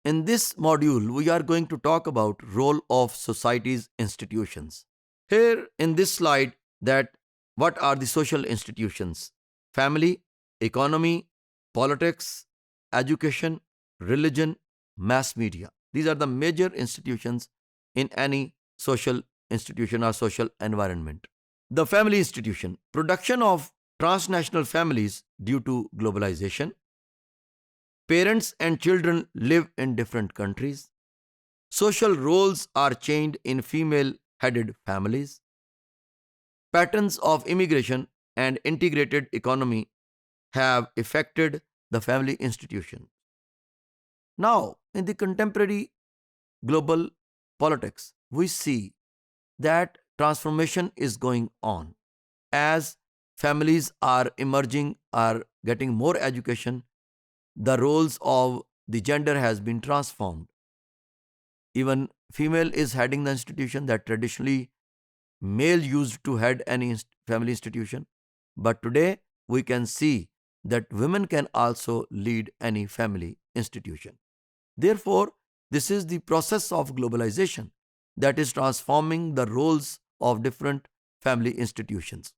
In this module, we are going to talk about role of society's institutions. Here in this slide, that what are the social institutions? Family, economy, politics, education, religion, mass media. These are the major institutions in any social institution or social environment. The family institution, production of transnational families due to globalization. Parents and children live in different countries. Social roles are changed in female headed families. Patterns of immigration and integrated economy have affected the family institution. Now, in the contemporary global politics, we see that transformation is going on as families are emerging, are getting more education. The roles of the gender has been transformed. Even female is heading the institution that traditionally male used to head any family institution. But today we can see that women can also lead any family institution. Therefore, this is the process of globalization that is transforming the roles of different family institutions.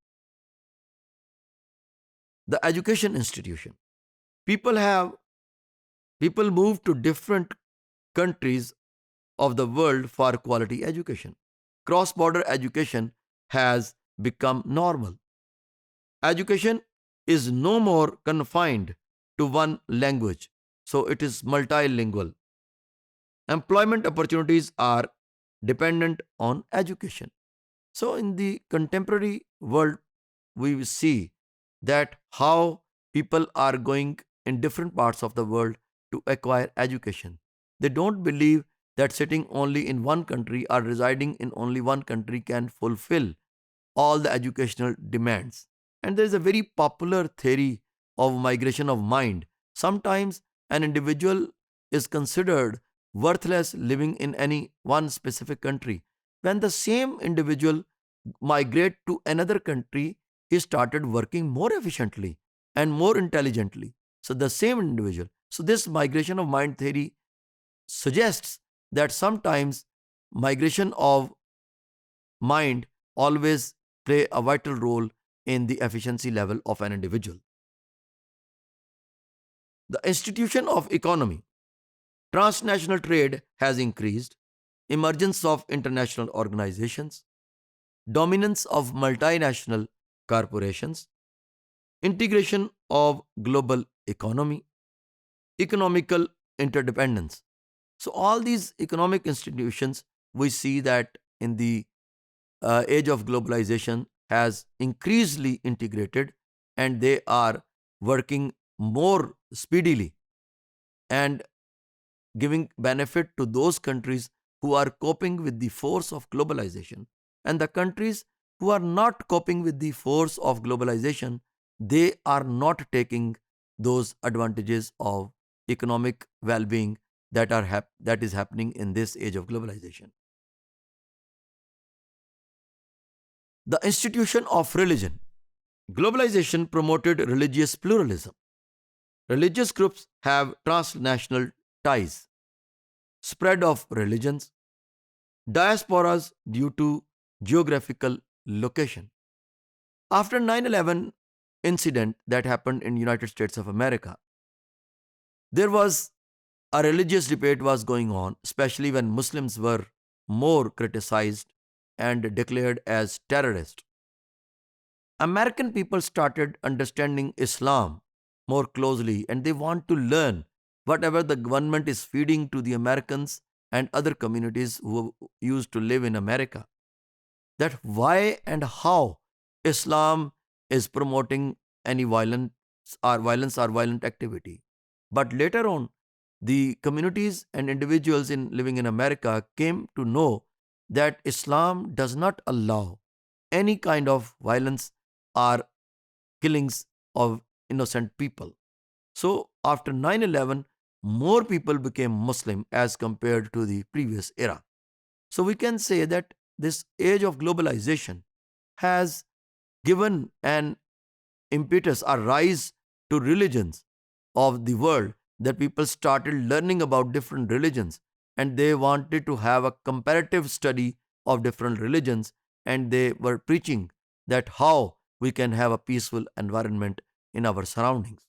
The education institution. People have people move to different countries of the world for quality education. Cross border education has become normal. Education is no more confined to one language, so it is multilingual. Employment opportunities are dependent on education. So, in the contemporary world, we see that how people are going in different parts of the world to acquire education. They don't believe that sitting only in one country or residing in only one country can fulfill all the educational demands. And there is a very popular theory of migration of mind. Sometimes an individual is considered worthless living in any one specific country. When the same individual migrate to another country, he started working more efficiently and more intelligently. So the same individual. So this migration of mind theory suggests that sometimes migration of mind always play a vital role in the efficiency level of an individual. The institution of economy. Transnational trade has increased, emergence of international organizations, dominance of multinational corporations, integration of global economy, economical interdependence. So, all these economic institutions, we see that in the age of globalization has increasingly integrated and they are working more speedily and giving benefit to those countries who are coping with the force of globalization. And the countries who are not coping with the force of globalization, they are not taking those advantages of economic well-being that is happening in this age of globalization. The institution of religion. Globalization promoted religious pluralism. Religious groups have transnational ties, spread of religions, diasporas due to geographical location. After 9/11 incident that happened in United States of America, there was a religious debate was going on, especially when Muslims were more criticized and declared as terrorists. American people started understanding Islam more closely and they want to learn whatever the government is feeding to the Americans and other communities who used to live in America. That why and how Islam is promoting any violence or violent activity. But later on, the communities and individuals in living in America came to know that Islam does not allow any kind of violence or killings of innocent people. So after 9/11, more people became Muslim as compared to the previous era. So we can say that this age of globalization has given an impetus or rise to religions of the world that people started learning about different religions, and they wanted to have a comparative study of different religions, and they were preaching that how we can have a peaceful environment in our surroundings.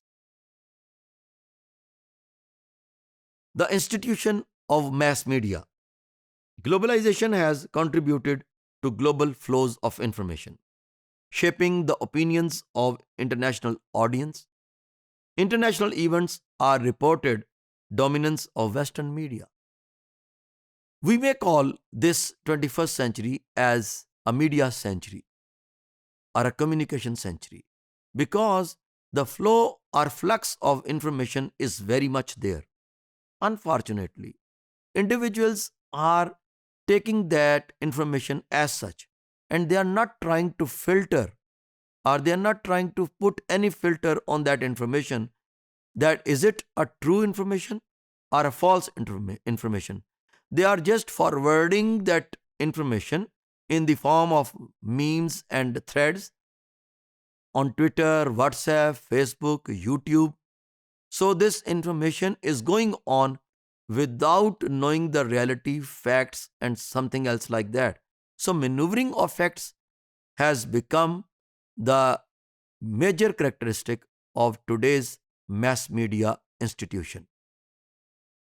The institution of mass media. Globalization has contributed to global flows of information, shaping the opinions of international audience. International events are reported dominance of Western media. We may call this 21st century as a media century or a communication century because the flow or flux of information is very much there. Unfortunately, individuals are taking that information as such, and they are not trying to filter, or they are not trying to put any filter on that information, that is it a true information or a false information. They are just forwarding that information in the form of memes and threads on Twitter, WhatsApp, Facebook, YouTube. So this information is going on without knowing the reality, facts, and something else like that. So maneuvering of facts has become the major characteristic of today's mass media institution.